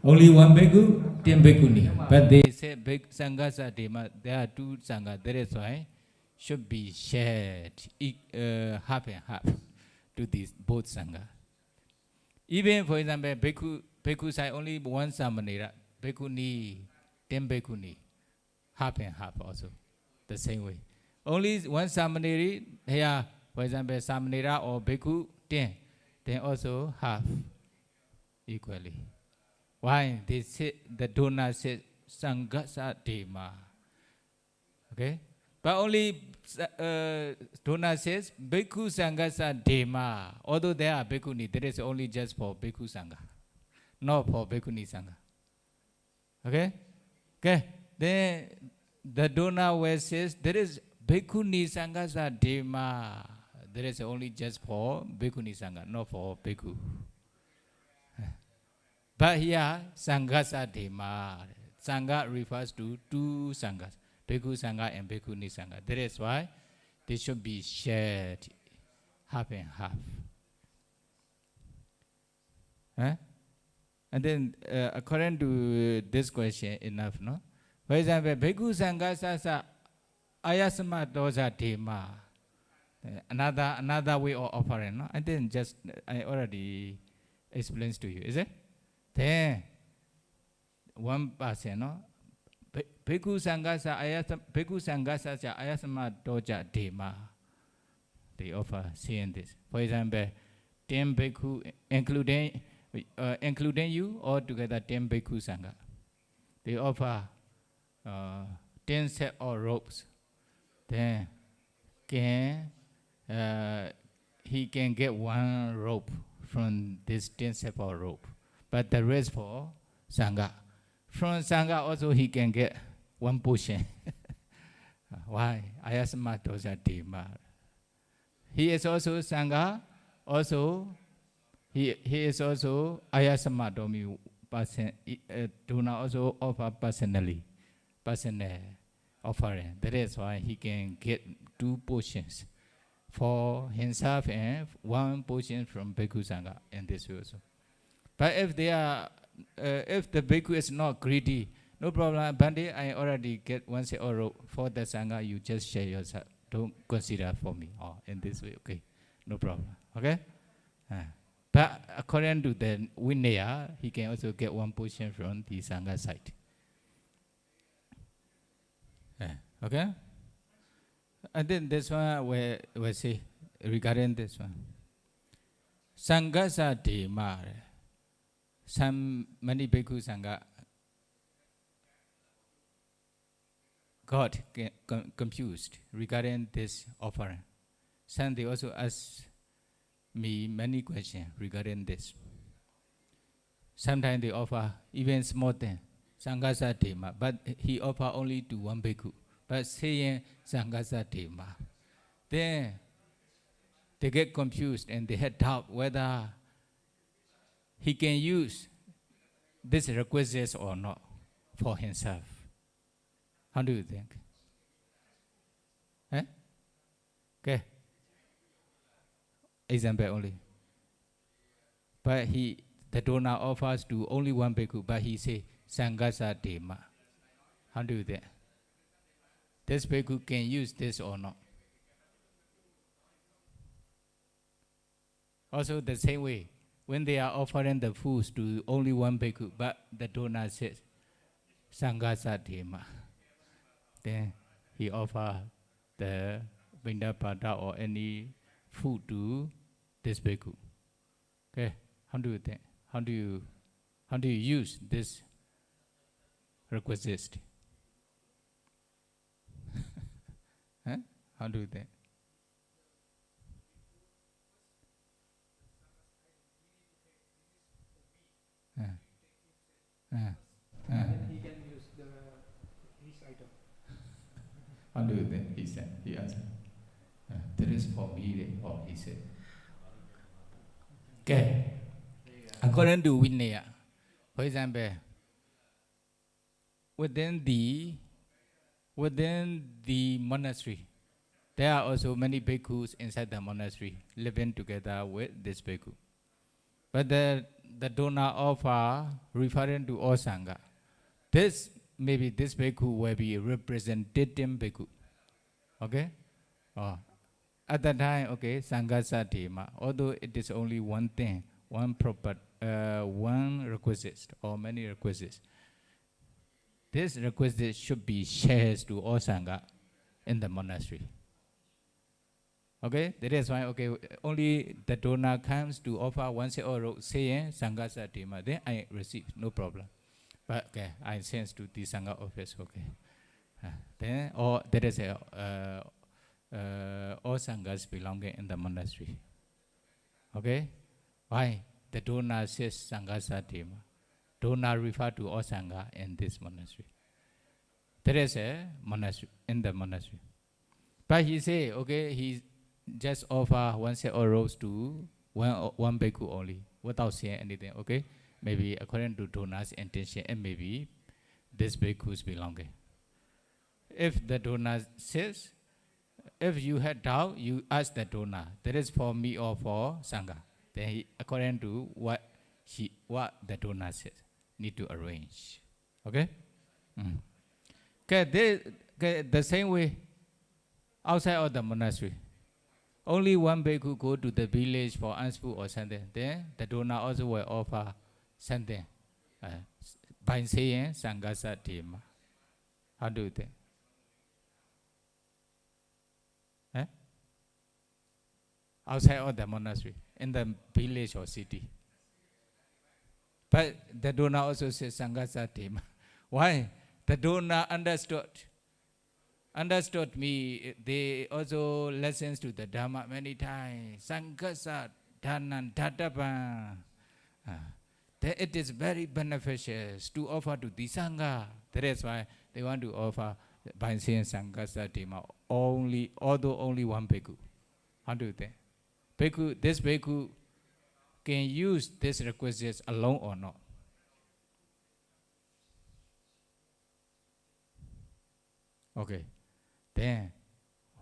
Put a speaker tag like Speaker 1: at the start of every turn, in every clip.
Speaker 1: Only one bhikkhu, 10 bhikkhuni. But they say big sanghasa dema, there are two sangha. That is why should be shared half and half to these both sangha. Even for example, bhikkhu side only one samanera, bhikkhuni, 10 bhikkhuni, half and half also, the same way. Only one samaneri here, for example, samanera or bhikkhu 10, then also half equally. Why? They say the donor says sanghasa dema. Okay? But only donor says bhikkhu sanghasa dema. Although there are bhikkhuni, there is only just for bhikkhu sangha, not for bhikkhuni sangha. Okay? Okay. Then the donor where says there is bhikkhuni sanghasa dema. There is only just for bhikkhuni sangha, not for bhikkhu. But here, sanghasa dema. Sangha refers to two sanghas, bhikkhu sangha and bhikkhuni sangha. That is why they should be shared half and half. Huh? And then, according to this question, enough, no? For example, bhikkhu sangha sasa ayasama dosa dema. Another way of offering, no? I didn't just, I already explained to you, is it? Then, one person, no? Bhikkhu sanghasa ayasama doja dema. They offer saying this. For example, 10 bhikkhu, including you, all together 10 bhikkhu sangha. They offer 10 set of ropes. Then he can get one rope from this 10 set of rope. But the rest for sangha. From sangha also he can get one portion. Why? Ayasama dosa dema. He is also sangha. Also, he is also ayasama domi person. Do not also offer personal offering. That is why he can get two portions for himself and one portion from bhikkhu sangha in this way also. But if they are, if the bhikkhu is not greedy, no problem. Bandi, I already get one set or rope for the sangha. You just share yourself. Don't consider for me. Oh, in this way, okay, no problem. Okay. But according to the Vinaya, he can also get one portion from the sangha side. Okay. And then this one we say regarding this one. Sanghasa dema. Many bhikkhu sangha got confused regarding this offering. Some they also ask me many questions regarding this. Sometimes they offer even small thing, sanghasa dema, but he offer only to one bhikkhu. But saying sanghasa dema, then they get confused and they had doubt whether he can use this requisites or not for himself. How do you think? Okay. Example only. But the donor offers to only one bhikkhu, but he say sanghasa dema. How do you think? This bhikkhu can use this or not? Also the same way, when they are offering the foods to only one bhikkhu, but the donor says sanghasa dema, then he offers the vindapada or any food to this bhikkhu. Okay, how do you think? How do you use this requisite? How do you think?
Speaker 2: He can use this item.
Speaker 1: How do you think? He said. He answered. That is for me, or he said. Okay. According to Vinaya, for example, within the monastery, there are also many bhikkhus inside the monastery living together with this bhikkhu. But the the donor offer referring to all Sangha. This, maybe this bhikkhu will be representative bhikkhu. Okay? Oh. At that time, okay, Sangha Satima, although it is only one thing, one proper, one requisite or many requisites, this requisite should be shared to all Sangha in the monastery. Okay, that is why, okay, only the donor comes to offer one say or saying Sangha Satima, then I receive, no problem. But okay, I send to the Sangha office, okay. Then, or there is a, all Sanghas belonging in the monastery. Okay? Why? The donor says Sangha Satima. Donor refer to all Sangha in this monastery. There is a monastery, in the monastery. But he say, okay, he just offer one set of robes to one bhikkhu only, without saying anything, okay? Maybe according to donor's intention, and maybe this bhikkhu's belonging. If the donor says, if you had doubt, you ask the donor, that is for me or for Sangha. Then he, according to what the donor says, need to arrange. Okay? Okay, the same way, outside of the monastery, only one bhikkhu go to the village for alms food or something. Then the donor also will offer something by saying Sangha Satima. How do you think? Outside of the monastery, in the village or city. But the donor also says Sangha Satima. Why? The donor understood me. They also listens to the Dhamma many times. Sangha Sadhanan Tatapan. It is very beneficial to offer to the Sangha. That is why they want to offer by saying Sangha Satima only, although only one bhikkhu. How do you think? This bhikkhu can use this requisites alone or not? Okay. Then,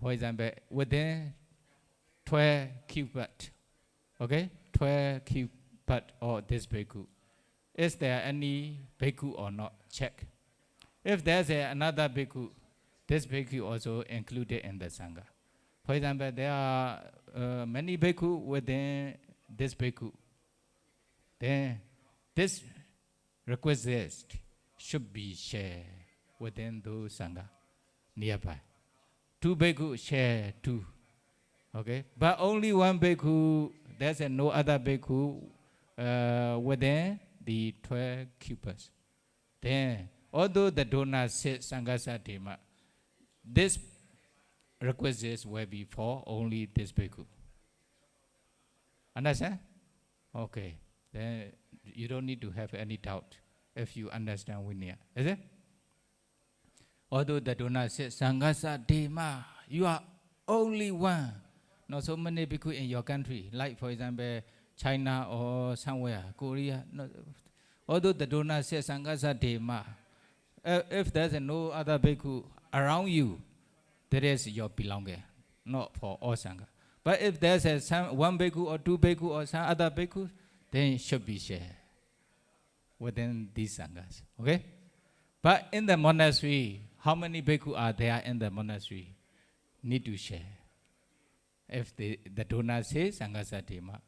Speaker 1: for example, within 12 cubit, okay, 12 cubit or this bhikkhu, is there any bhikkhu or not? Check. If there's another bhikkhu, this bhikkhu also included in the Sangha. For example, there are many bhikkhu within this bhikkhu. Then this requisite should be shared within those Sangha nearby. Two bhikkhu share two. Okay? But only one bhikkhu, there's no other bhikkhu within the 12 cubits. Then, although the donor says Sangha Satima, this requisites will be for only this bhikkhu. Understand? Okay. Then you don't need to have any doubt if you understand Vinaya. Is it? Although the donor says Sangha Satima, you are only one. Not so many bhikkhu in your country, like for example, China or somewhere, Korea. No, although the donor says Sangha Satima, if there's no other bhikkhu around you, that is your belonging, not for all Sangha. But if there's one bhikkhu or two bhikkhu or some other bhikkhu, then it should be shared within these Sanghas. Okay? But in the monastery, how many bhikkhu are there in the monastery? Need to share. If the donor says Sangha Satima,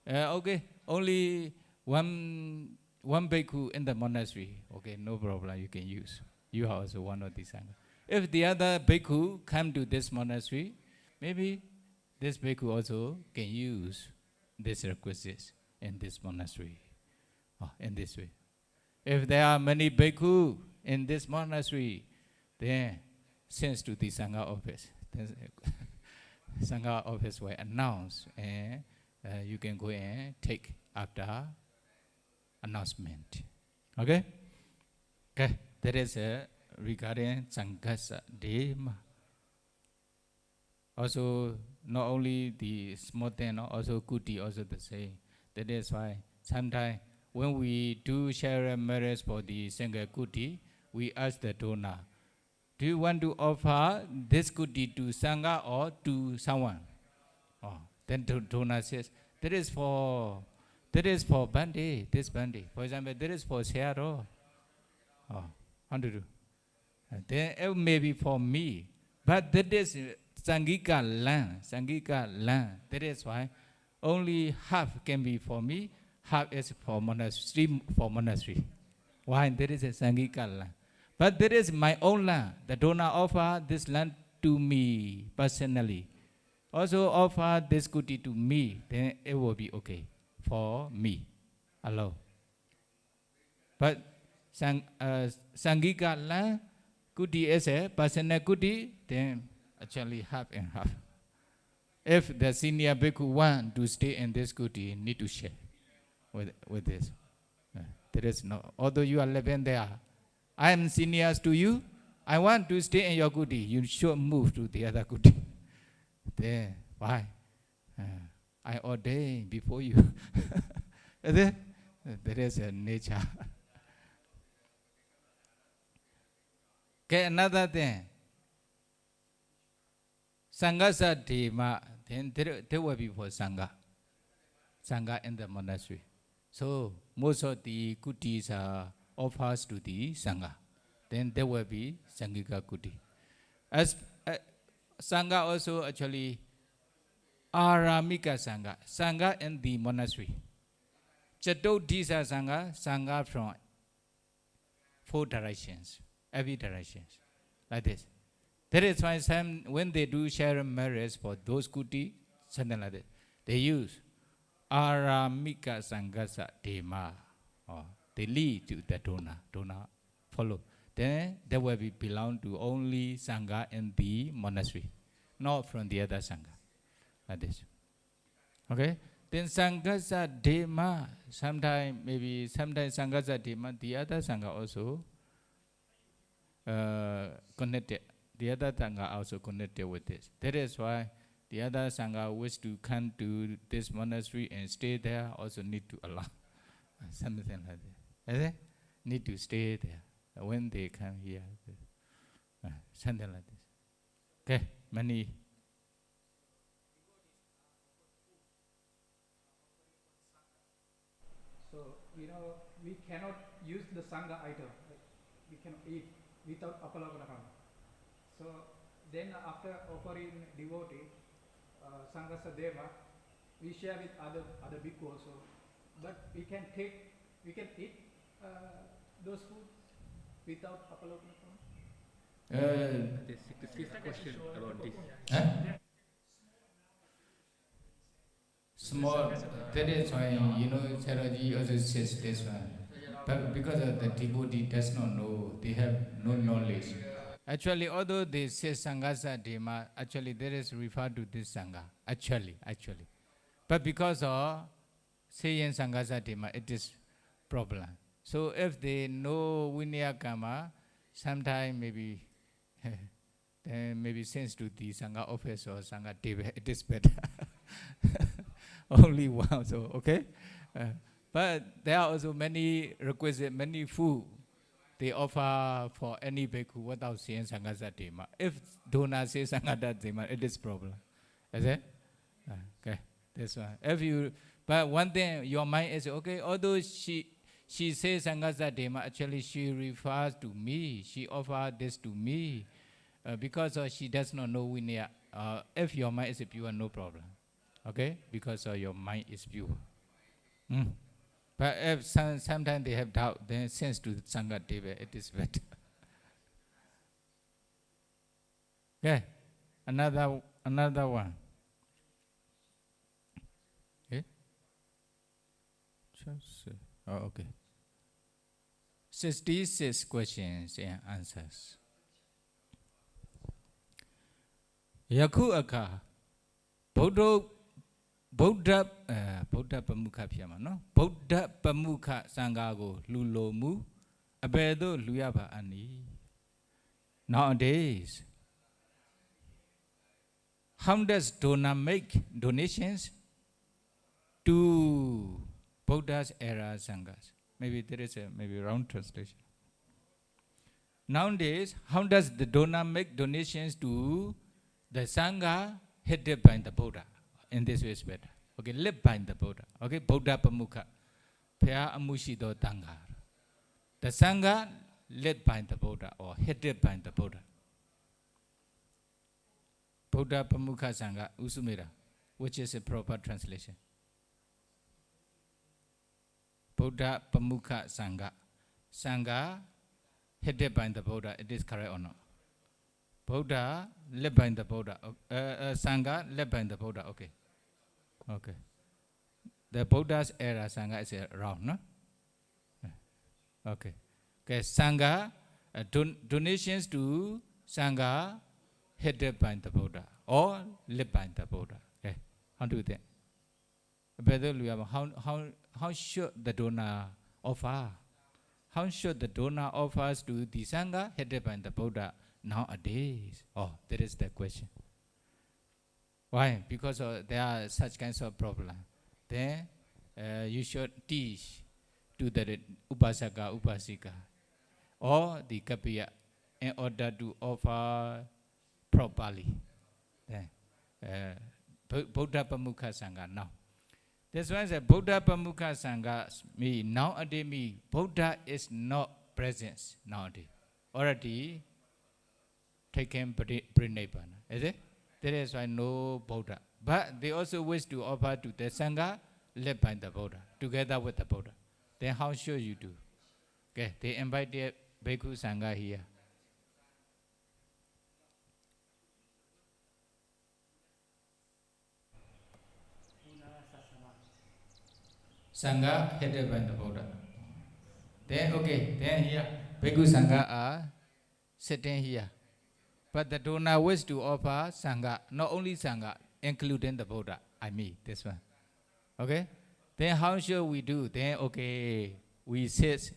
Speaker 1: okay, only one bhikkhu in the monastery, okay, no problem, you can use. You are also one of these Sangha. If the other bhikkhu come to this monastery, maybe this bhikkhu also can use this requisites in this monastery, in this way. If there are many bhikkhu in this monastery, then send to the Sangha office. Sangha office will announce, and you can go and take after announcement. Okay? Okay, that is regarding Sangha Dema. Also, not only the small thing, also kuti, also the same. That is why sometimes when we do share marriage for the single kuti, we ask the donor, do you want to offer this kuti to Sangha or to someone? Then the donor says, that is for That is for Bandi, this Bandi. For example, that is for Sayadaw. Oh, how to do? Then it may be for me. But that is Sangika land. Sangika land. That is why only half can be for me, half is for monastery. For monastery. Why? There is a Sangika land. But there is my own land. The donor offer this land to me personally. Also offer this kuti to me. Then it will be okay for me alone. But Sangika land, kuti is a personal kuti, then actually half and half. If the senior bhikkhu want to stay in this kuti, need to share with this. There is no, although you are living there, I am seniors to you, I want to stay in your kuti, you should move to the other kuti. There, why? I ordain before you. There is a nature. Okay, another thing. Sangha Dema, then there will be for Sangha. Sangha in the monastery. So most of the kutis are offers to the Sangha. Then there will be Sangika kuti. As Sangha also actually Aramika Sangha. Sangha in the monastery. Chatodisa Sangha, Sangha from 4 directions. Every direction, like this. That is why when they do share marriage for those kuti, something like that, they use Aramika Sangasa Dema. They lead to the donor follow. Then they will be belong to only Sangha in the monastery, not from the other Sangha. Like this. Okay? Then Sangasa Dema, sometimes Sangasa Dema, the other Sangha also connected. The other Sangha also connected with this. That is why the other Sangha wish to come to this monastery and stay there, also need to allow. Something like that. Need to stay there when they come here. Something like this. Okay, many.
Speaker 2: So, we cannot use the Sangha item. We cannot eat without apalapanakam. So then after offering devotee, Sangha Sadeva, we share with other bhikkhu also. But we can eat those food without apalapanakam.
Speaker 3: The fifth question about this.
Speaker 1: Small, that is why, Saraji also says this one. But because of the devotee does not know, they have no knowledge. Actually, although they say Sangasa Dema, actually there is referred to this Sangha. Actually. But because of saying Sangasa Dema, it is problem. So if they know Vinaya Karma, sometime maybe then maybe sends to the Sangha office or Sangha Deva, it is better. Only one, so okay. But there are also many requisites, many food they offer for any bhikkhu without saying Sangasa Dema. If donor says Sangasa Dema, it is problem. Is it? Okay, this one. But one thing, your mind is okay. Although she says Sangasa Dema, actually she refers to me. She offers this to me because she does not know Vinaya. If your mind is pure, no problem. Okay, because your mind is pure. But if sometimes they have doubt, then sense to Sangha Deva, it is better. Okay, another one. Okay. Okay. 66 questions and answers. Yaku aka Buddha Pamukha Pyama, no? Buddha Pamukha Sangago Lulomu Abedo Luyaba Ani. Nowadays, how does donor make donations to Buddha's era Sanghas? Maybe there is a wrong translation. Nowadays, how does the donor make donations to the Sangha headed by the Buddha? In this way is better. Okay, led by the Buddha. Okay, Buddha Pamukha. Pya Amushido Tanga. The Sangha led by the Buddha or headed by the Buddha. Buddha Pamukha Sangha Usumira, which is a proper translation. Buddha Pamukha Sangha. Sangha headed by the Buddha. It is correct or not? Buddha led by the Buddha. Sangha led by the Buddha. Okay. Okay. The Buddha's era Sangha is wrong, no? Okay. Okay. Sangha, donations to Sangha headed by the Buddha or led by the Buddha. Okay. How do that? Better how should the donor offer? How should the donor offers to the Sangha headed by the Buddha nowadays? Oh, that is the question. Why? Because there are such kinds of problems. Then you should teach to the Upasaka, Upasika, or the Kapiya in order to offer properly. Then Buddha Pamukha Sangha now. That's why I said Buddha Pamukha Sangha mean nowadays me Buddha is not present nowadays. Already taken pre-Nibbana. Is it? That is why no Buddha. But they also wish to offer to the Sangha led by the Buddha, together with the Buddha. Then how should you do? Okay, they invite the Bhikkhu Sangha here. Sangha headed by the Buddha. Then okay, then here Bhikkhu Sangha are sitting here. But the donor wish to offer Sangha, not only Sangha, including the Buddha. I mean this one. Okay? Then how should we do? Then okay, we sit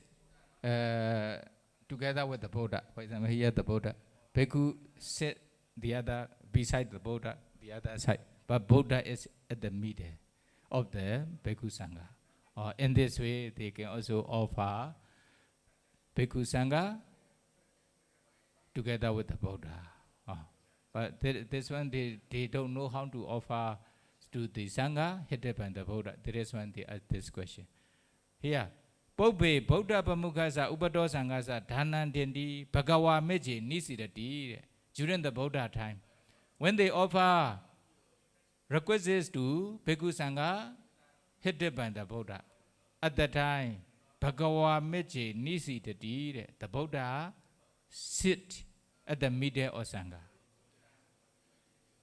Speaker 1: together with the Buddha. For example, here the Buddha. Bhikkhu sit the other beside the Buddha, the other side. But Buddha is at the middle of the Bhikkhu Sangha. Or in this way, they can also offer Bhikkhu Sangha together with the Buddha. But this one, they don't know how to offer to the Sangha headed by the Buddha. There is one they ask this question. Here, Bobbe, Buddha Pamukasa, Upador Sangasa, Dhanan Dendi, Bhagawa Meji, Nisidati, during the Buddha time. When they offer requests to Bhikkhu Sangha headed by the Buddha, at that time, Bhagawa Meji, Nisidati, the Buddha sit at the middle of Sangha.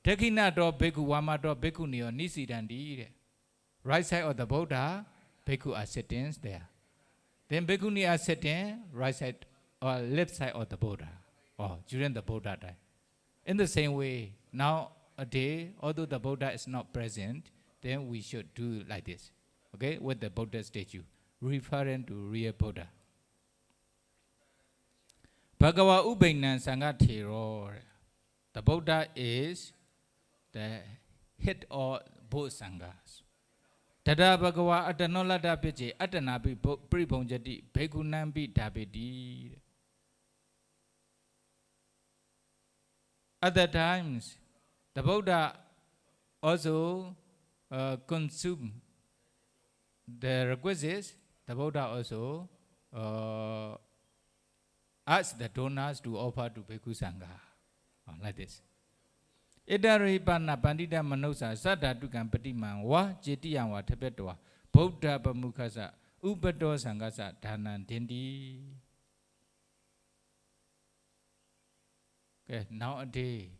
Speaker 1: Tekina do Bhikkhu Wama do Bhikkhu Neo Nisidandi. Right side of the Buddha, Bhikkhu are sitting there. Then Bhikkhu Neo are sitting right side or left side of the Buddha. Or during the Buddha time. In the same way, nowadays, although the Buddha is not present, then we should do like this. Okay, with the Buddha statue, referring to real Buddha. Bhagava Ubainan Sangha Thero. The Buddha is the head of both Sanghas. Tada Bhagava Atanolada Pichi Atanabi Pribonjati Bhikkhu Dabidi. Other times, the Buddha also consume the requests. The Buddha also ask the donors to offer to Bhikkhu Sangha. Like this. Idari Pana Pandita Manosa Sada Dukan Patiman Wa Jetiyan Wa Tepetwa Buddha Pamukasa Upato Sangasa Dhanan Dendi. Okay, nowadays,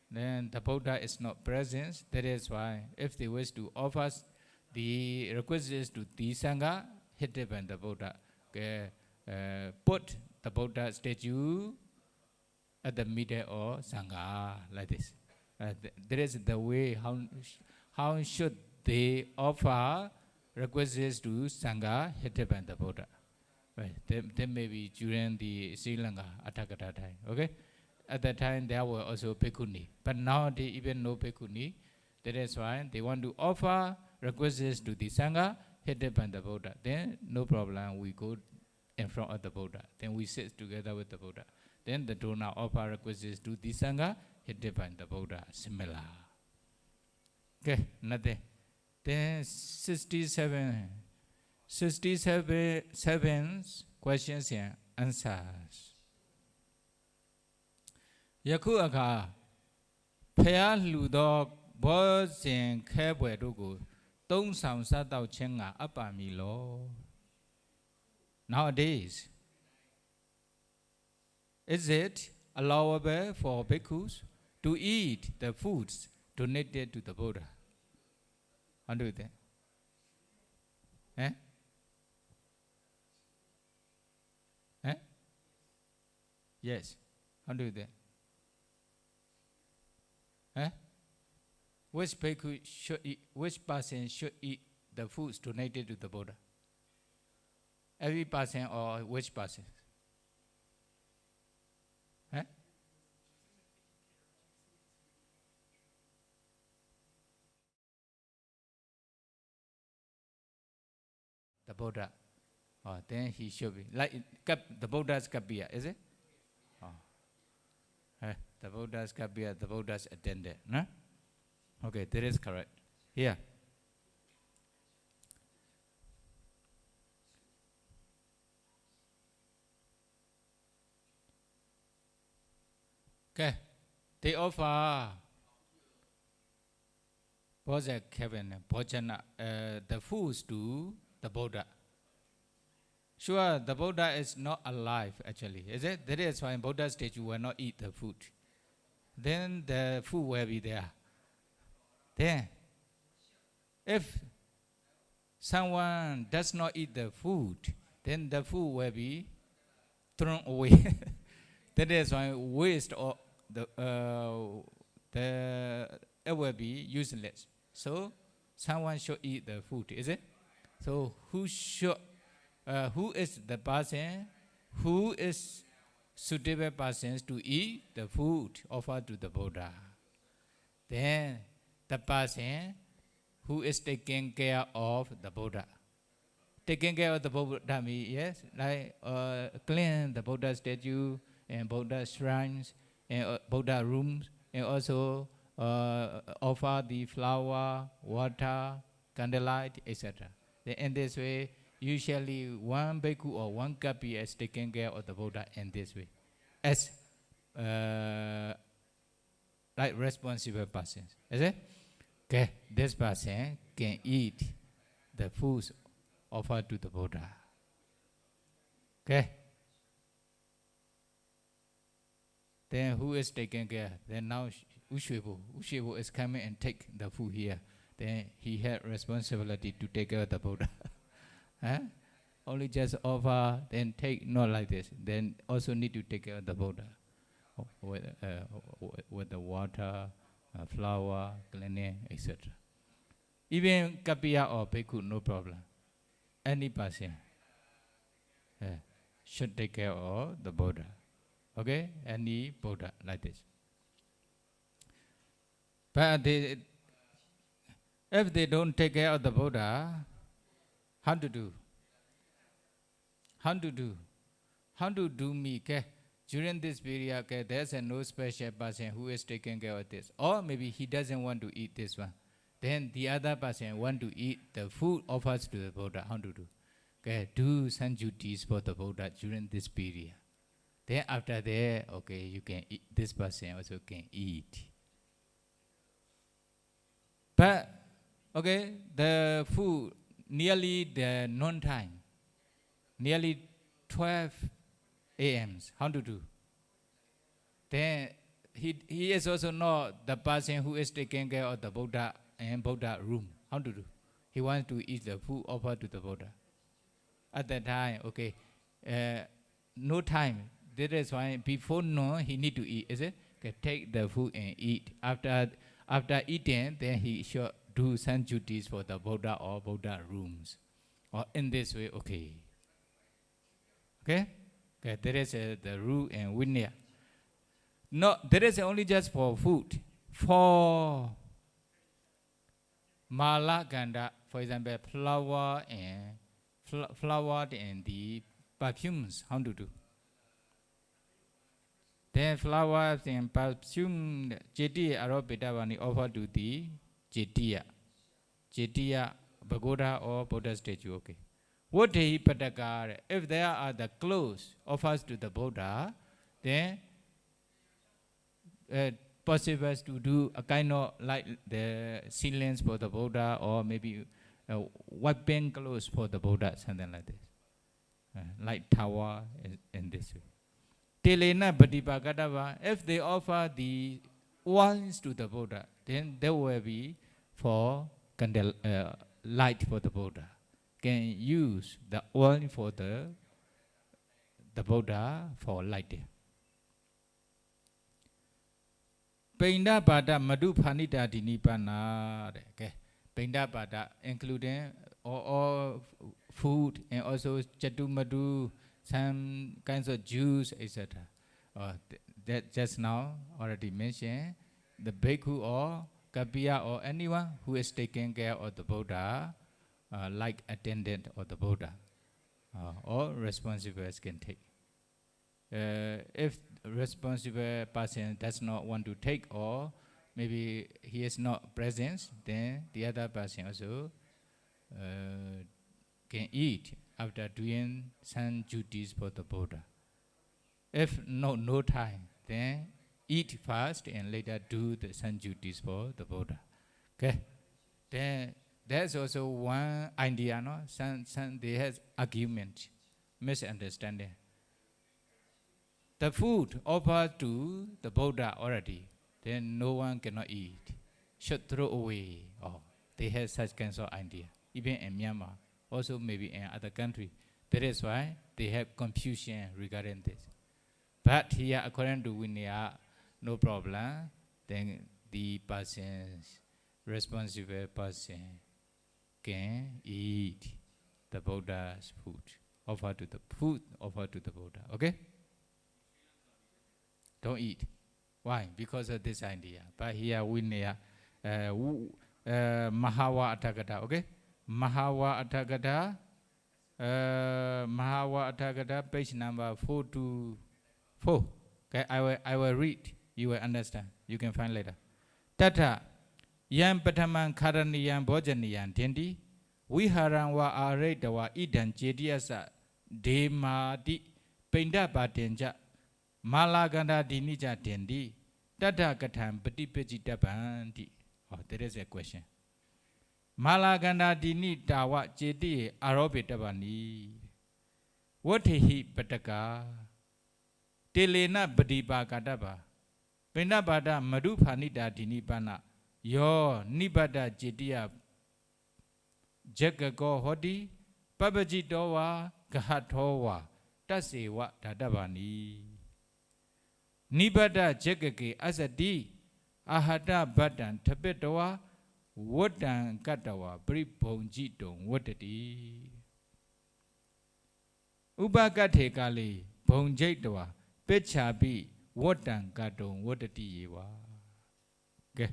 Speaker 1: then the Buddha is not present. That is why, if they wish to offer the requests to the Sangha, hit by the Buddha, okay, put the Buddha statue at the middle of Sangha, like this. There is the way how should they offer requests to Sangha hit by the Buddha. Right. Then maybe during the Sri Lanka Atakata time. Okay. At that time there were also Bhikkhuni. But now they even no Bhikkhuni. That is why they want to offer requests to the Sangha headed by the Buddha. Then no problem, we go in front of the Buddha. Then we sit together with the Buddha. Then the donor offer requests to the Sangha headed by the Buddha. Similar. Okay, nothing. Then 67 questions and answers. Yaku aga Paya Ludo was in Cabwedugu, Dong Sam Sayadaw Chenga Apamilo. Nowadays, is it allowable for bhikkhus to eat the foods donated to the Buddha? How do you think? Eh? Eh? Yes. How do you think? Eh? Which bhikkhu should eat, which person should eat the foods donated to the Buddha? Every person or which person? Eh? The Buddha. Oh, then he should be like the Buddha's Kapiya, is it? Oh. The Buddha's Kapiya, the Buddha's attendant, no? Okay, that is correct. Here. Okay, they offer the foods to the Buddha. Sure, the Buddha is not alive actually, is it? That is why in Buddha's statue will not eat the food. Then the food will be there. Then, if someone does not eat the food, then the food will be thrown away. That is why waste or it will be useless. So someone should eat the food, is it? So who is the person who is suitable persons to eat the food offered to the Buddha? Then the person who is taking care of the Buddha. Taking care of the Buddha means, yes, like clean the Buddha statue and Buddha shrines and Buddha rooms, and also offer the flower, water, candlelight, etc. Then in this way, usually one bhikkhu or one kapi is taking care of the Buddha in this way, as like responsible persons. Is it? Okay, this person can eat the foods offered to the Buddha. Okay. Then who is taking care? Then now Ushibu is coming and take the food here. Then he had responsibility to take care of the Buddha. Huh? Only just offer, then take, not like this. Then also need to take care of the Buddha with the water, flower, cleaning, etc. Even Kapiya or Bhikkhu, no problem. Any person should take care of the Buddha. Okay, any Buddha like this. But if they don't take care of the Buddha, how to do? How to do? How to do me? Okay? During this period, okay, there's no special person who is taking care of this. Or maybe he doesn't want to eat this one. Then the other person want to eat the food offered to the Buddha. How to do? Okay, do some duties for the Buddha during this period. Then after that, okay, you can eat, this person also can eat. But, okay, the food, nearly the noon time, nearly 12 a.m. How to do? Then he is also not the person who is taking care of the Buddha and Buddha room. How to do? He wants to eat the food offered to the Buddha. At that time, okay, no time. That is why before noon he need to eat, is it? Okay, take the food and eat. After eating, then he should do some duties for the Buddha or Buddha rooms. Or in this way, okay. Okay? Okay, there is the rule and Vinaya. No, there is only just for food. For Malaganda, for example, flower and the perfumes, how to do? Then flowers and perfume, Jeti Arabitavani offer to the Jetiya. Jetiya, pagoda or Buddha statue, okay. What he pataka, if there are the clothes offers to the Buddha, then possible to do a kind of like the silence for the Buddha or maybe weapon clothes for the Buddha, something like this. Like tower in this way. Telena Badipagadava, if they offer the ones to the Buddha, then there will be for candle light for the Buddha. Can use the oil for the Buddha for lighting. Painda Bada Madu Panita Dinipana, okay. Painda Bada, including all food and also Chatu Madu, some kinds of juice, etc. That just now already mentioned, the bhikkhu or Kapiya or anyone who is taking care of the Buddha, like attendant of the Buddha, or responsible can take. If responsible person does not want to take or maybe he is not present, then the other person also can eat after doing some duties for the Buddha. If no time, then eat fast and later do the some duties for the Buddha. Okay. Then there's also one idea, no? Some they has argument, misunderstanding. The food offered to the Buddha already, then no one cannot eat. Should throw away. Oh, they have such kinds of idea. Even in Myanmar, also maybe in other countries. That is why they have confusion regarding this. But here, according to Vinaya, no problem. Then the person's responsible person can eat the Buddha's food. Offer to the Buddha. Okay? Don't eat. Why? Because of this idea. But here Vinaya, Mahawa Atagata, okay? Mahawa Atagata, page number 424. Okay, I will read. You will understand. You can find later. Tata Yam Pataman Karaniyan Bojaniyan Tendi Viharan wa Aretawa Idan Jediasa Demadi Penda Batenja Malaganda Dinija Tendi Tata Katam Petipejita Bandi. Oh, there is a question. Malaganda Dini Tawa Jedi Arobitabani. What he Pataka? Telena Badiba Kadaba. Penabada Madu Panida Dinipana. Yo Nibada Jedia Jagago Hodi Babajitowa Kahatowa Tasewa Tadabani. Nibada Jagake Azadi Ahada Badan Tabetowa Wodan Katawa Bribonjito Wotati Ubagate Kali Bonjatowa Pechabi Wodan Katon Wotati. Okay.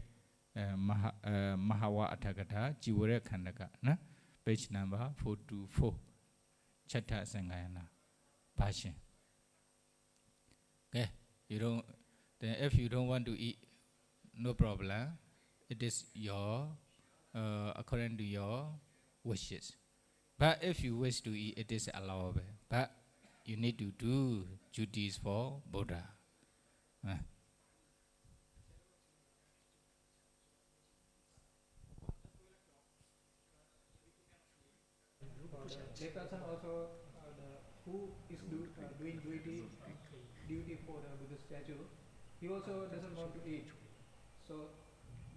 Speaker 1: Mahawa Atagata, Jiware Kandaka, na? Page number 424. Chatta Sangayana. Passion. Okay. Then if you don't want to eat, no problem. It is your, according to your wishes. But if you wish to eat, it is allowable. But you need to do duties for Buddha.
Speaker 2: That person also who is doing duty for the Buddha statue, he also doesn't want to eat. So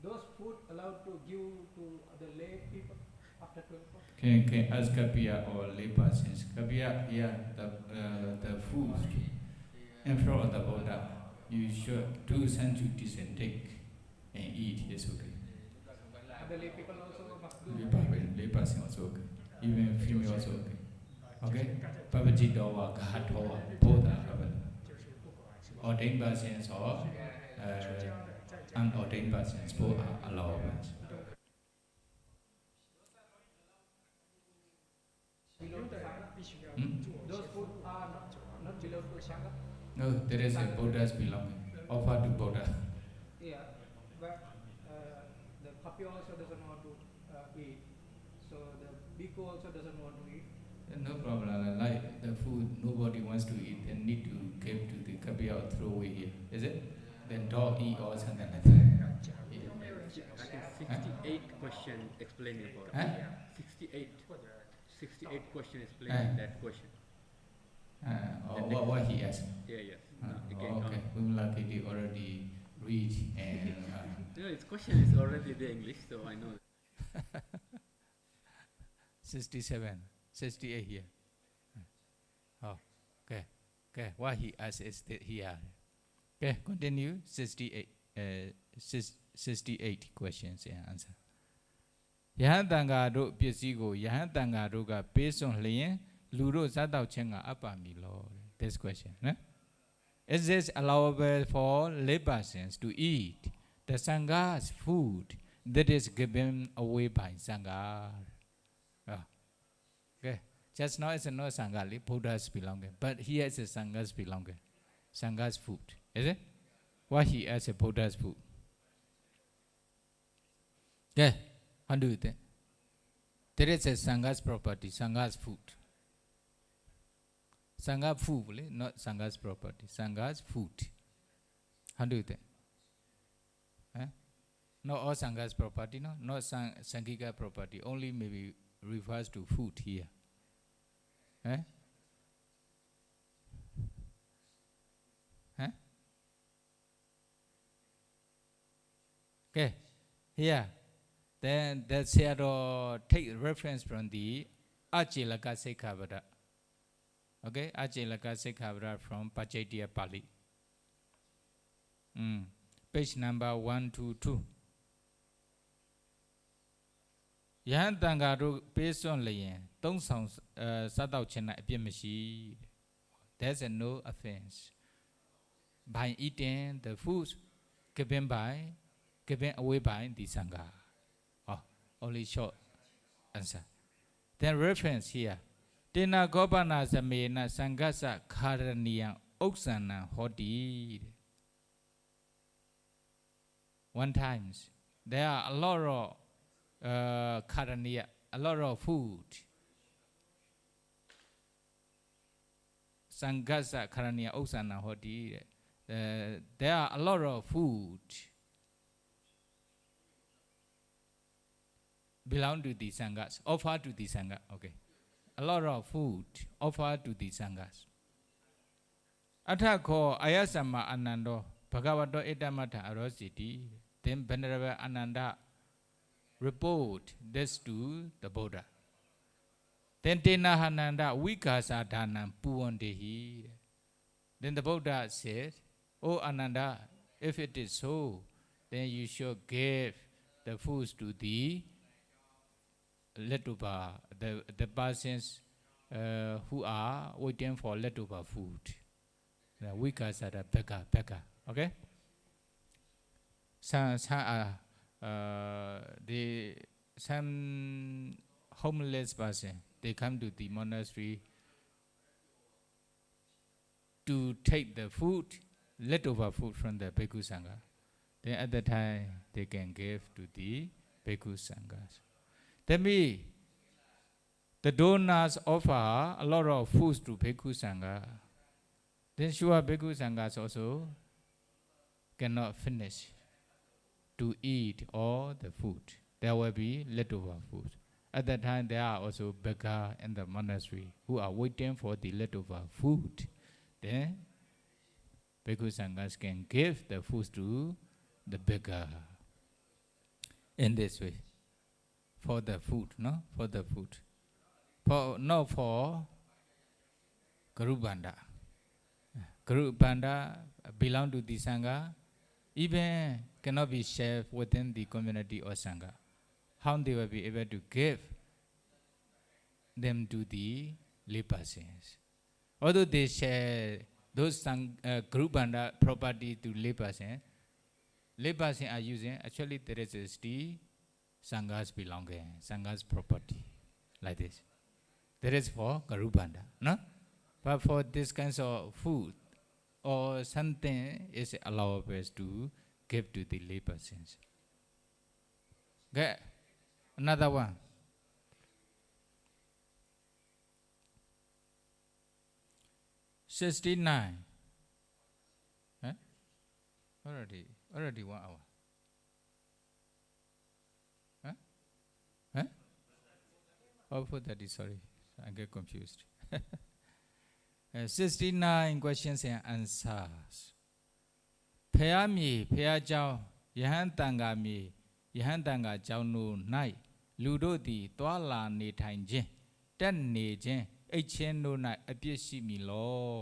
Speaker 2: those food allowed to give to the lay people after 24.
Speaker 1: Can ask Kapiya or lay persons. Kapiya, yeah, the food in front of the Buddha, you should do some duties and take and eat. It's okay.
Speaker 2: The lay people also must do.
Speaker 1: Lay person also okay. Even female also okay. Okay? Babajitowa, Kahatowa, both are available. Ordained persons or unordained persons, both are allowable.
Speaker 2: Those food are not belong to Sangha?
Speaker 1: No, there is a Buddha's belonging. Offer to Buddha.
Speaker 2: Yeah, but the Kapi also doesn't want to eat. So the bhikkhu also doesn't want to eat.
Speaker 1: No problem. Like the food nobody wants to eat, then need to give to the kapia or throw away here. Is it? Then dog eat or something like that.
Speaker 3: I think 68 question explaining about
Speaker 1: Huh?
Speaker 3: 68 question explaining that question.
Speaker 1: What he asked.
Speaker 3: Yeah, yes.
Speaker 1: Okay. They already read and.
Speaker 3: No, its question is already the English, so I know.
Speaker 1: 67, 68 here. Oh, okay. Okay. What he asked is that here. Okay, continue. 68 questions and answer. Yahan tanga ro pisigo, yahan tanga roga based on lien, luro Sayadaw chenga apami lo. This question. Is this allowable for lay persons to eat the Sangha's food that is given away by Sangha? Okay. Just now it's not Sangha, Buddha's belonging. But here it's a Sangha's belonging. Sangha's food. Is it? What he as a Buddha's food? Okay. How do you think? There is a Sangha's property, Sangha's food. Sangha food, not Sangha's property. Sangha's food. How do you think? Not all Sangha's property, no? Not Sangika property. Only maybe refers to food here. Okay. Here. Then the Sayadaw take reference from the Ajilaka Sikkhavada. Okay, Ajilaka Sikkhavada from Pachetiya Pali. Page number 122. Yahan tanga based on layin, don't sound Sayadaw chena epimasi. There's a no offense. By eating the food given away by the Sangha. Only short answer. Then reference here. Tena gopana zamena sangasa karaniya oksana hodi. One times there are a lot of karaniya, a lot of food. Sangasa karaniya oksana hodi. There are a lot of food belong to the Sanghas, offer to the Sangha. Okay. A lot of food offered to the Sanghas. Athako ayasama anando bhagavato etamata arositi. Then Venerable Ananda report this to the Buddha. Then Tena Hananda vikasa dhanam puvandehi. Then the Buddha said, "Oh Ananda, if it is so, then you should give the food to the leftover, the persons who are waiting for leftover food. The wikas are the beggar. Okay? Some homeless person, they come to the monastery to take the food, leftover food from the Bhikkhu Sangha. Then at the time, they can give to the Bhikkhu Sanghas. That means the donors offer a lot of food to Bhikkhu Sangha. Then sure Bhikkhu Sanghas also cannot finish to eat all the food. There will be leftover food. At that time, there are also beggars in the monastery who are waiting for the leftover food. Then Bhikkhu Sanghas can give the food to the beggar. In this way. For the food, no? For the food. Not for Garubanda. Garubanda belong to the Sangha, even cannot be shared within the community or Sangha. How they will be able to give them to the lay persons? Although they share those Garubanda property to lay persons are using, actually there is the Sangha's belonging, Sangha's property, like this. That is for Garubanda, no? But for this kinds of food or something is allowable to give to the lay persons. Okay. Another one. '69. Huh? Already 1 hour. Huh? Huh? Oh, 4:30. Sorry, I get confused. 69 questions and answers. ဖះမီဖះเจ้าယဟန်တန်ဃာမီယဟန်တန်ဃာเจ้าတို့၌လူတို့သည်သွာလာနေထိုင်ခြင်းတက်နေခြင်းအိတ်ချင်းတို့၌အပြစ်ရှိမည်လော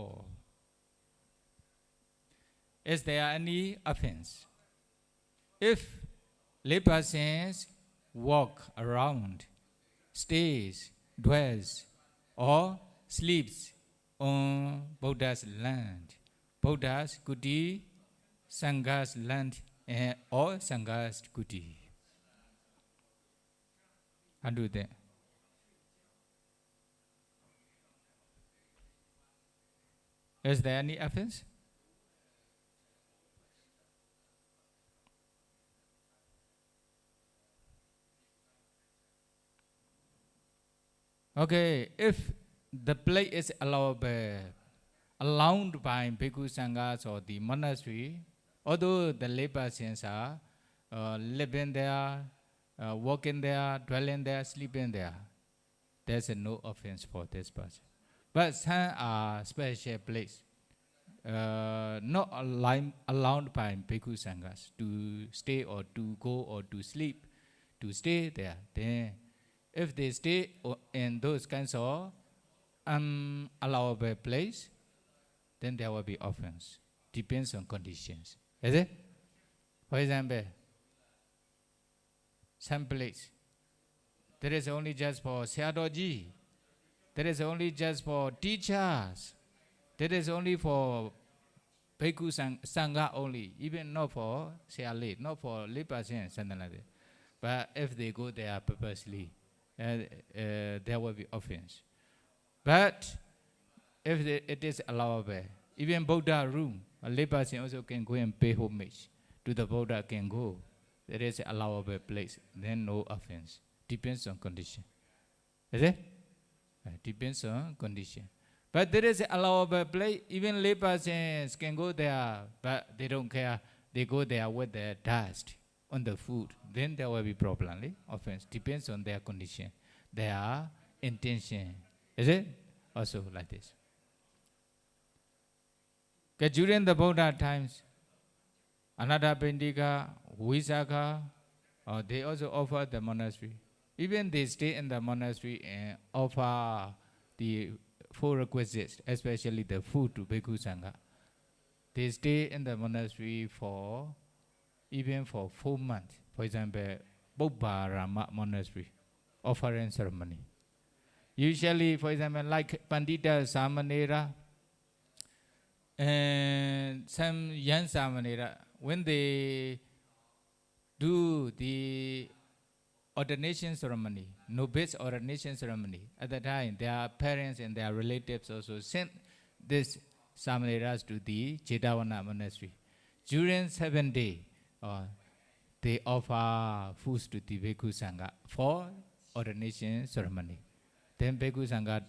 Speaker 1: Is there any offense if lay persons walk around, stays, dwells or sleeps on Buddha's land, Buddha's kuti, Sangha's land or Sangha's kuti? How do that? Is there any offense? Okay, if the place is allowed by Bhikkhu Sanghas or the monastery, although the lay persons are living there, working there, dwelling there, sleeping there, there's no offense for this person. But some are special place, not allowed by Bhikkhu Sanghas to stay or to go or to sleep, to stay there. Then, if they stay in those kinds of unallowable place, then there will be offense. Depends on conditions. Is it? For example, some place, there is only just for Sayadaw, there is only just for teachers, there is only for Bhikkhu Sangha only, even not for Sayalay, not for lay person, something like that. But if they go there purposely, there will be offense. But if it is allowable, even Buddha room, a lay person also can go and pay homage to the Buddha, can go. There is an allowable place, then no offense. Depends on condition. Is it? Depends on condition. But there is an allowable place, even lay persons can go there, but they don't care. They go there with the dust on the food, then there will be problem, offense. Depends on their condition, their intention. Is it? Also like this. Okay, during the Buddha times, Ananda Pendika, Visakha, they also offer the monastery. Even they stay in the monastery and offer the 4 requisites, especially the food to Bhikkhu Sangha. They stay in the monastery for even for 4 months. For example, Bobbarama monastery, offering ceremony. Usually, for example, like Pandita Samanera and some young Samanera, when they do the ordination ceremony, novice ordination ceremony, at the time their parents and their relatives also sent these Samaneras to the Jetavana monastery. During 7 days, they offer foods to the Bhikkhu Sangha for ordination ceremony. Then Bhikkhu Sangha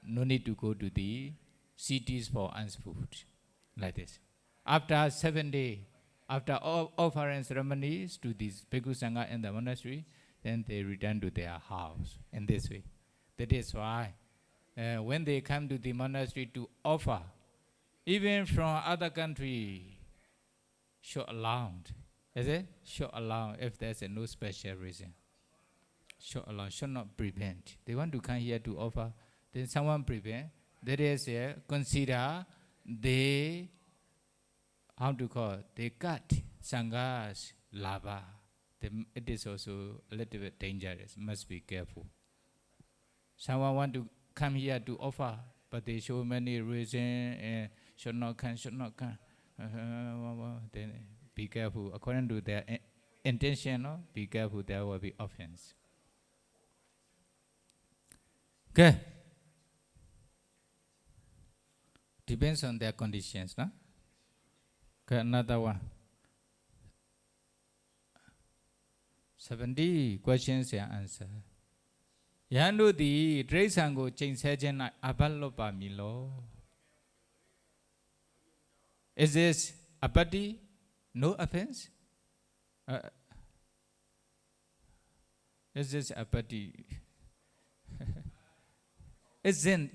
Speaker 1: no need to go to the cities for food, like this. After 7 days, after offering ceremonies to these Bhikkhu Sangha in the monastery, then they return to their house in this way. That is why when they come to the monastery to offer, even from other country, should allow. Is it? Should allow if there's no special reason. Should allow, should not prevent. They want to come here to offer, then someone prevent. That is consider they, how to call, they cut Sangha's lava. It is also a little bit dangerous. Must be careful. Someone want to come here to offer, but they show many reasons and should not come, should not come. Then be careful. According to their intention, no? Be careful, there will be offense. Okay. Depends on their conditions, no? Okay, another one. 70 questions and answer. Yandu di Dresango change sejen abalopa milo. Is this apathy? No offense? Is this apathy? Isn't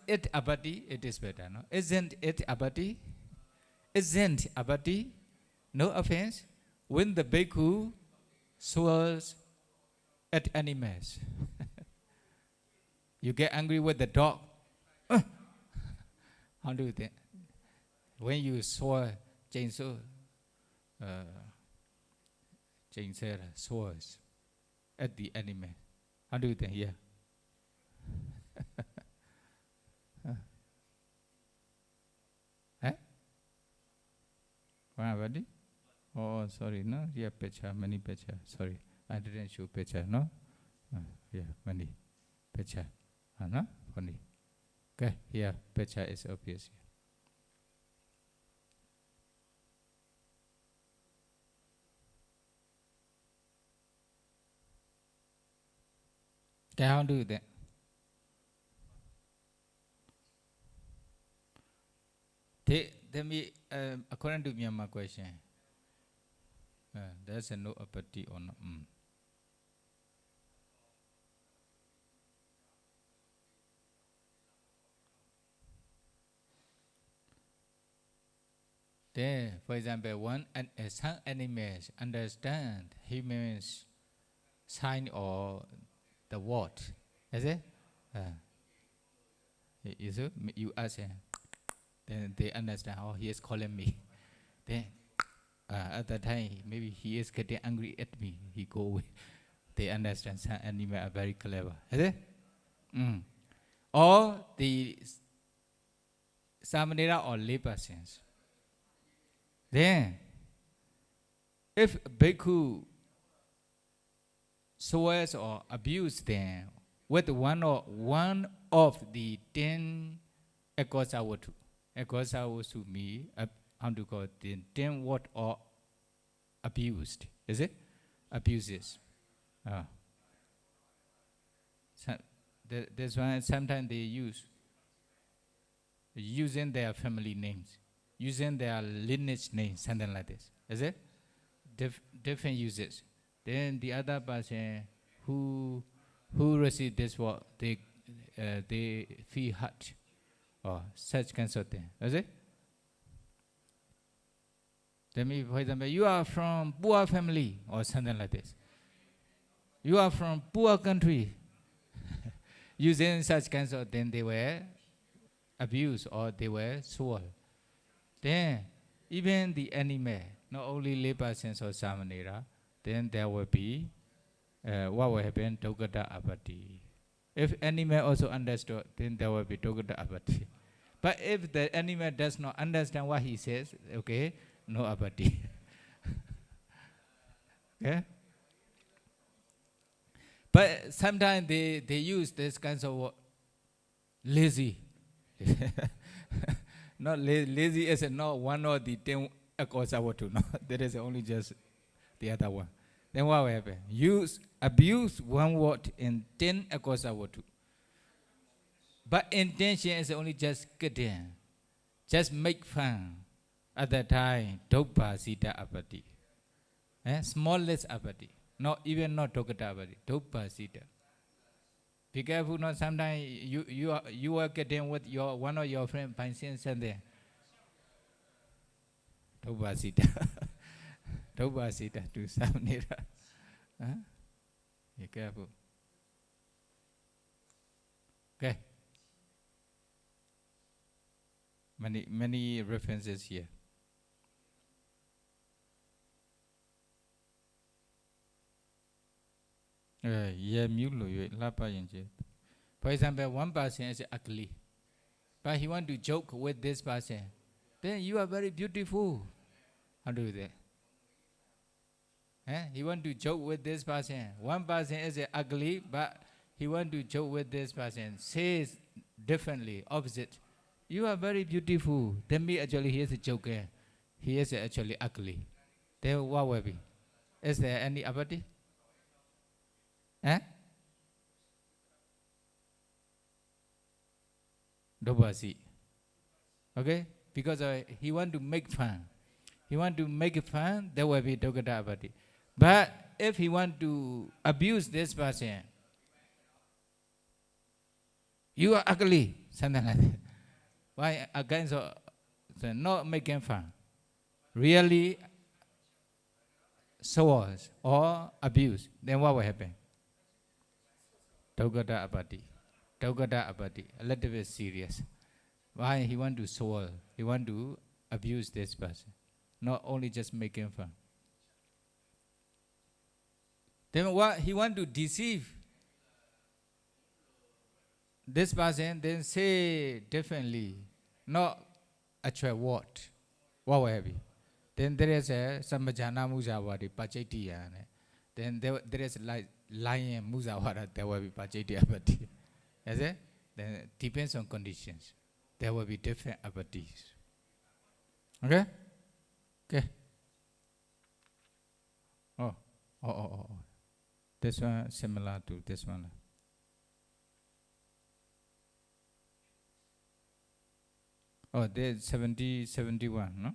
Speaker 1: it apathy? It is better, no? Isn't it apathy? Isn't apathy? No offense? When the bhikkhu swears at animals, you get angry with the dog. How do you think? When you swear, chainsaw, swears at the animal, how do you think? Yeah. Buddy? Oh, sorry, no? Yeah, picture, many picture. Sorry, I didn't show picture, no? Yeah, many picture. No? Funny. Okay, yeah, picture is obvious. Okay, how do that? Tell me, according to Myanmar question, there's a no apathy or not? There, for example, some animals understand humans' sign or the word. Is it? You ask him, then they understand. Oh, he is calling me. Then at that time, maybe he is getting angry at me. He go away. They understand some animals are very clever. Is it? Or the samanera or lay persons. Then, if bhikkhu swears or abuses them with one of the 10 akosawatu. Akosawatu means, how to call it, the 10 what or abused. Is it? Abuses. That's why sometimes they using their family names, using their lineage names, something like this. Is it? Different uses. Then the other person who receive this word, they feel hurt or such kinds of thing. Is it? Let me, for example, you are from poor family or something like this. You are from poor country. Using such kinds of things, they were abused or they were sold. Then even the animal, not only lay persons or samanera, then there will be what will happen? Dogata apathy. If animal also understood, then there will be dogata apathy. But if the animal does not understand what he says, okay, no apathy. Okay? But sometimes they use this kinds of word, lazy. Not lazy is not one of the 10 akosawatu. No, there is only just the other one. Then what will happen? Abuse one word in 10 akosawatu. But intention is only just kidding, just make fun. At that time, dogpa sita apathy. Smallest apathy. Not even not dogata apathy. Dogpa sita. Be careful, not sometimes you are getting with one of your friends by saying something. Dogpa sita. Dogpa sita to samanera. Be careful. Okay. Many references here. For example, one person is ugly, but he want to joke with this person. Then you are very beautiful. How do you do that? He want to joke with this person. One person is ugly, but he want to joke with this person. Says differently, opposite. You are very beautiful. Then me actually he is a joker. He is actually ugly. Then what will be? Is there any apathy? Eh? Dobasi. Okay? Because he want to make fun. He want to make it fun, there will be Dogata Abati. But if he want to abuse this person, you are ugly, something like that. Why against not making fun? Really sours or abuse, then what will happen? Dogata Abati. Dogata Abati. A little bit serious. Why he want to sour? He want to abuse this person. Not only just making fun. Then what he want to deceive this person, then say differently, not actual what will happen. Then there is a Samajana Muzawadi Pachetiya. Then there is like lion Muzawada, there will be Pachetia Abati. Is it? Then depends on conditions. There will be different abatis. Okay? Okay. Oh. This one similar to this one. Oh, there's 70, 71, no?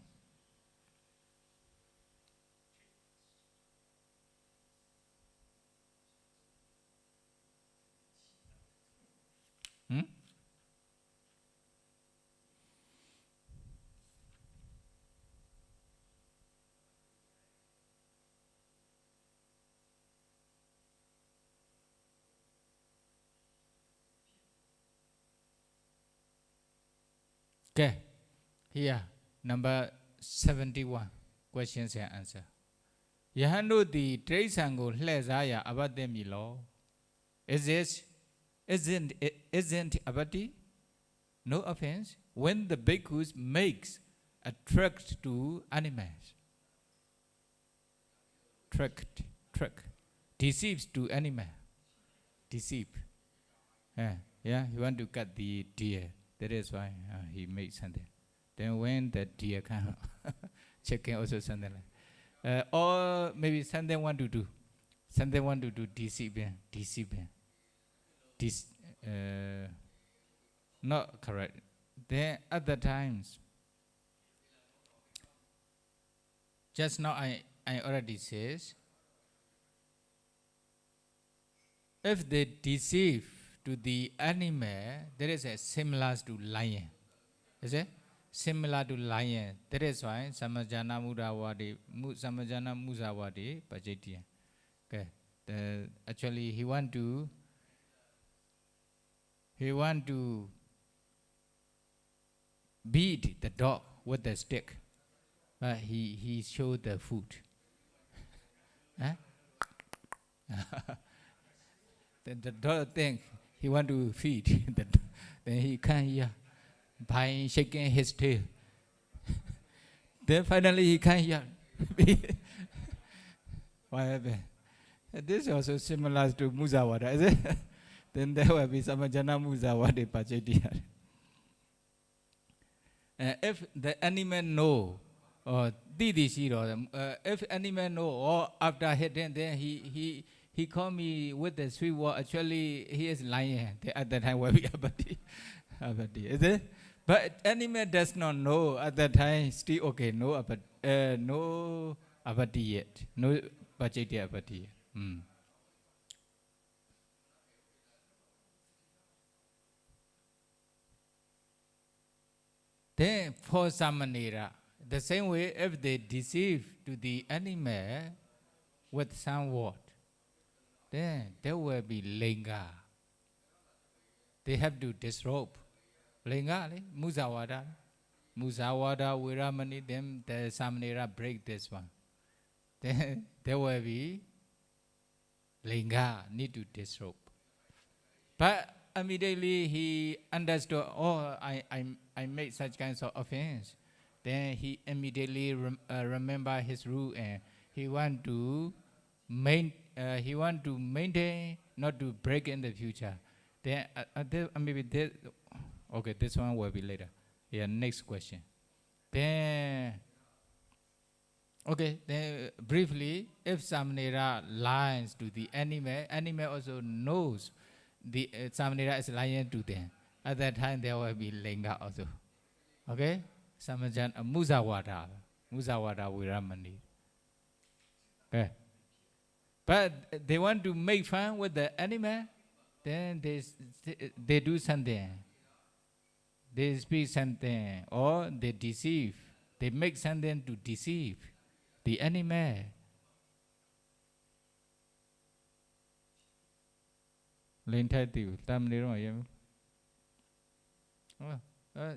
Speaker 1: Hmm? Okay. Here, number 71, questions and answer. Yahando the trace angle Lezaya Abademi law. Isn't Abadi? No offense. When the bhikkhus makes attract to animals. Trick. Deceives to animal. Deceive. Yeah, he want to cut the deer. That is why he made something. Then when the deer come, chicken also something like. Or maybe something want to do. Something want to do deceive him. Not correct. Then other times, just now I already says, if they deceive to the animal, there is a similar to lion. Is it? Similar to lion. That is why Samajana Muzawadi Pajetiya. Okay. Actually he want to beat the dog with the stick. But he showed the food. Then the dog think he want to feed. Then he can't hear by shaking his tail. Then finally he can't hear. What happened? This is also similar to Muzawada, is it? Then there will be Samajana Muzawadi Pachetiya. If the animal know, or if animal know, or after hitting, then he call me with the sweet word. Actually, he is lying. At that time, will be abati, is it? But animal does not know at that time. Still okay. No abati yet. No pacheti abati yet. Then for Samanera, the same way if they deceive to the animal with some word, then there will be linga. They have to disrobe. Linga, Muzawada. Muzawada, Viramani, then the Samanera break this one. Then there will be linga, need to disrobe. But immediately he understood, I made such kinds of offense. Then he immediately remember his rule and he want to maintain, not to break in the future. Then maybe this, okay, this one will be later. Yeah, next question. Then Okay, then briefly, if Samanera lies to the animal also knows the Samanera is lying to them. At that time, there will be Lenga also. Okay? Samajan Musawada. Musawada Viramani. Okay. But they want to make fun with the animal, then they do something. They speak something or they deceive. They make something to deceive the animal.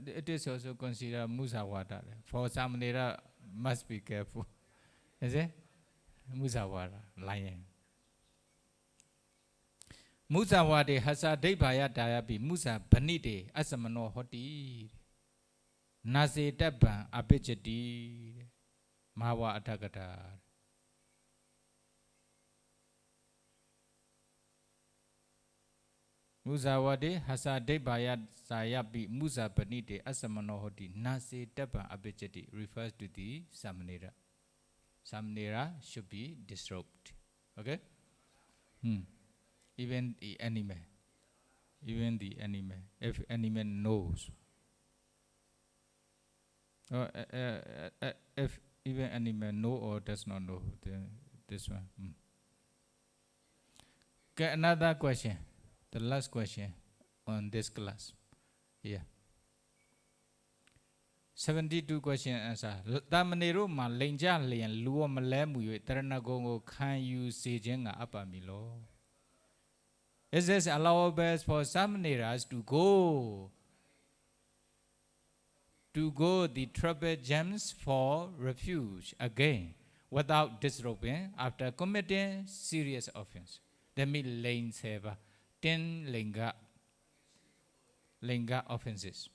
Speaker 1: It is also considered Musawada. For Samanera, must be careful. Is it? Musawada, lying. Musawade hasa debaya dayabi musa banide asamano hoti. Nase taban abijadi mawa atagada. Musawade hasa debaya dayabi musa banide asamano hoti. Nase taban abijadi refers to the Samanera. Samanera should be disrobed. Okay? Even the animal, if animal knows, if even animal know or does not know, then this one. Okay, another question, the last question on this class. Yeah. 72 question answer. Tamanero ma lenja lian luo malemu yu ternagongo kan yu sejenga apa milo. Is this allowable for some neras to go the trouble gems for refuge again without disrobing after committing serious offense? That means lane seva 10 linga offenses.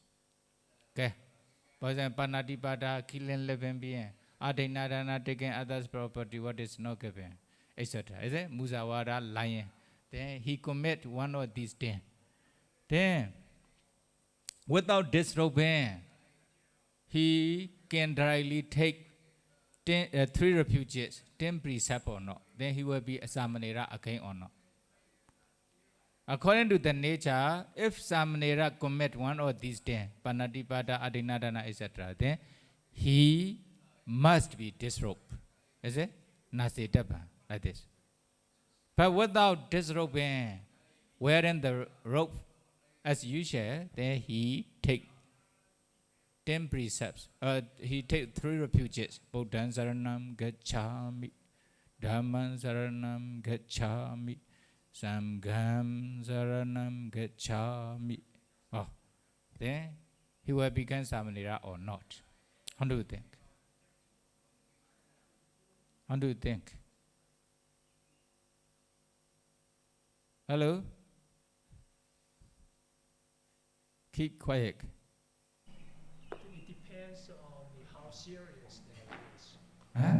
Speaker 1: Okay. For example, panatipada, killing living being, adinadana taking others' property, what is not given, etc. Is it? Musawada lying. Then he commit one of these 10. Then, without disrobing, he can directly take 3 refuges, 10 precept or not. Then he will be a Samanera again or not. According to the nature, if Samanera commit one of these 10, Panatipada, Adinadana, etc., then he must be disrobed. Is it? Nasetaba, like this. But without disrobing, wearing the robe as usual, then he take 10 precepts. He take 3 refuges. Buddhan saranam gacchami, Dhamman saranam gacchami, Sangham saranam gacchami. Oh, then he will become Samanera or not? How do you think? How do you think? Hello? Keep quiet.
Speaker 4: It depends on how serious that is.
Speaker 1: Huh?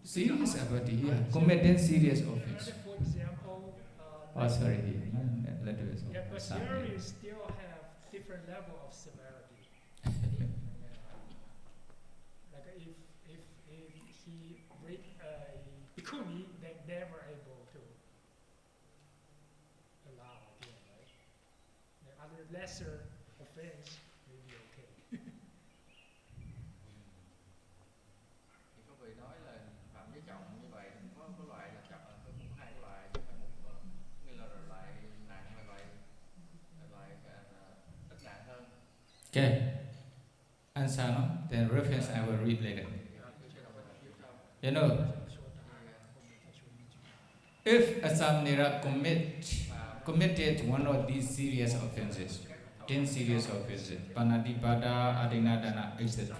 Speaker 1: Serious about it, yeah. Committing serious offense.
Speaker 4: For example,
Speaker 1: Oh, sorry. Let it
Speaker 4: yeah, but here you still have different level of severity. Like if he raped a bikini, they never able to allow again, right? The other lesser offense may be okay.
Speaker 3: Thì có vị nói là phạm với trọng như vậy có loại là trọng có cũng 2 loại chứ phải một như là loại nặng là loại ít nặng hơn.
Speaker 1: Okay. Answer, no? Then reference I will read later. You know, if a Samanera committed one of these serious offenses, 10 serious offenses, Panadipada, Adinadana, etc.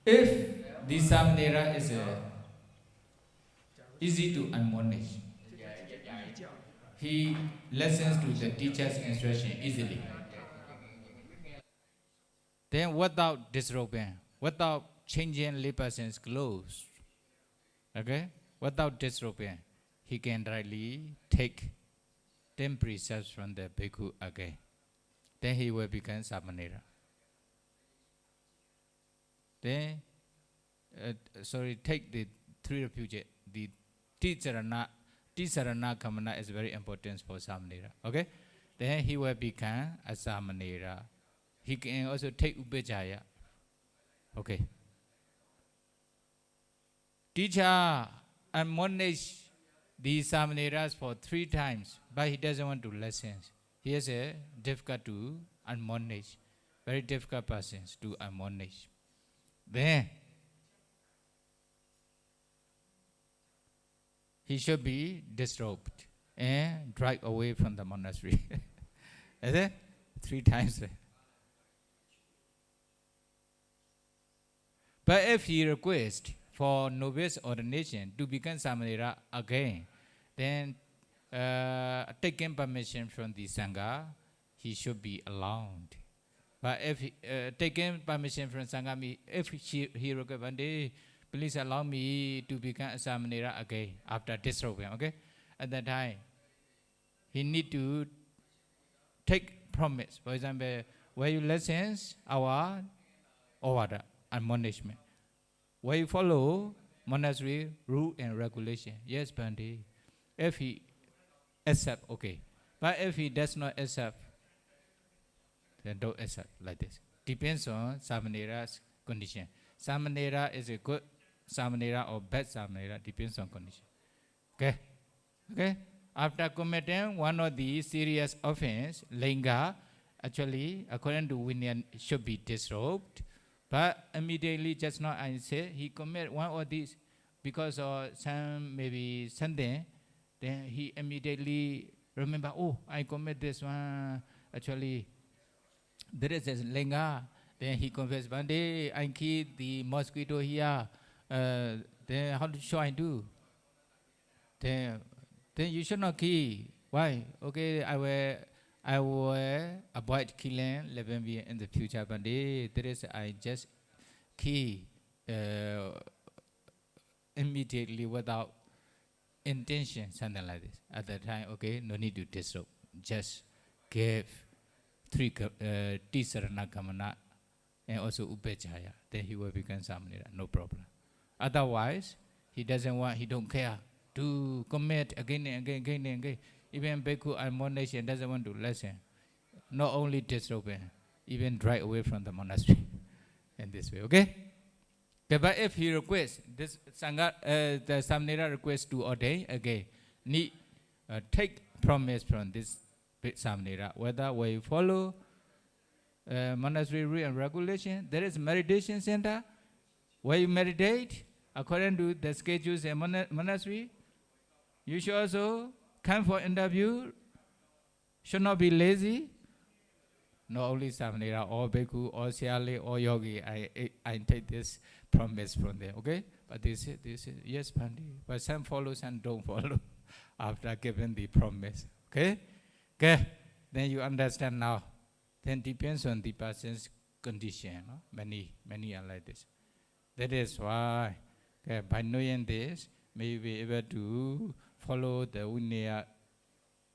Speaker 1: If the Samanera is easy to admonish, he listens to the teacher's instruction easily. Then without disrobing, without changing layperson's clothes, okay, without disrobing, he can directly take 10 precepts from the bhikkhu again. Then he will become Samanera. then take the 3 refuges. The Tisarana Kamana is very important for Samanera. Okay? Then he will become a Samanera. He can also take Ubejaya. Okay. Teacher admonish the Samaneras for 3 times, but he doesn't want to listen. He is a difficult to admonish. Very difficult persons to admonish. Then he should be disrobed and dragged away from the monastery. Is it? 3 times. But if he requests for novice ordination to become Samanera again, then taking permission from the Sangha, he should be allowed. But if taking permission from Sangha, if he requests one day, please allow me to become a Samanera again after disrobing, okay? At that time, he need to take promise. For example, where you listen our order, admonishment. Where you follow monastery rule and regulation. Yes, Bandi. If he accept, okay. But if he does not accept, then don't accept like this. Depends on Samanera's condition. Samanera is a good Samanera or bad Samanera, depends on condition. Okay? Okay? After committing one of the serious offense, Linga, actually, according to Vinaya, should be disrobed. But immediately, just now I said, he commit one of these because of maybe something, then he immediately remember, oh, I commit this one, actually, there is a Linga. Then he confessed, one day I keep the mosquito here, then how should I do? Then you should not kill. Why? Okay, I will avoid killing living being in the future. But there is I just kill immediately without intention, something like this. At that time, okay, no need to disrobe. Just give 3 Tisarana Kamana and also Upechaya. Then he will become Samanera, no problem. Otherwise, he doesn't want, he don't care to commit again and again. Even Bhikkhu admonition doesn't want to listen. Not only disrobe, even drive away from the monastery. In this way, okay? But if he requests, this Sangha, the Samanera requests to ordain again, need take promise from this Samanera, whether we follow monastery rule and regulation. There is meditation center where you meditate according to the schedules in monastery. You should also come for interview. Should not be lazy. Not only Samanera, or Bhikkhu, or Siale, or Yogi. I take this promise from them. Okay? But they say, yes, Pandi. But some follow, some don't follow after giving the promise. Okay? Okay? Then you understand now. Then depends on the person's condition. No? Many are like this. That is why, okay, by knowing this, may be able to follow the Vinaya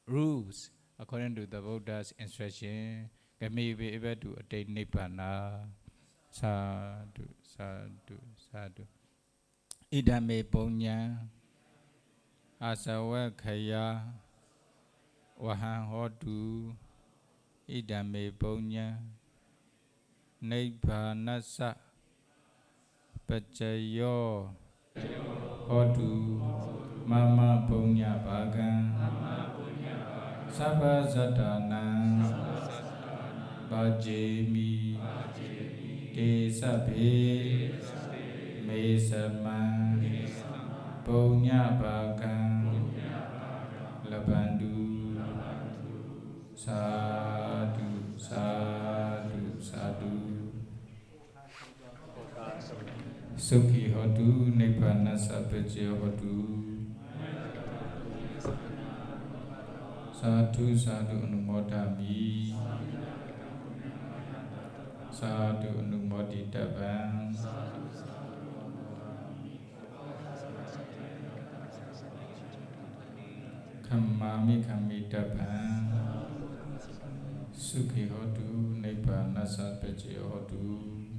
Speaker 1: rules according to the Buddha's instruction. Okay, may be able to attain Nibbana. Sadhu, sadhu, sadhu. Idame punya asawa khaya wahan hodu. Idame punya Nibbanasa Pachayo Hodu Mama Punya Bhagan Sabha Satana Bhajemi Te Sabhe Me Sama Punya Bhagan Labandu Sadhu, sadhu, sadhu. Sukhi hodu, nibbana sabhajya hodu. Sadhu, sadhu anumodami. Sadhu anumoditabang. Kamami kamidabang. Sukhi hodu, nibbana sabhajya hodu.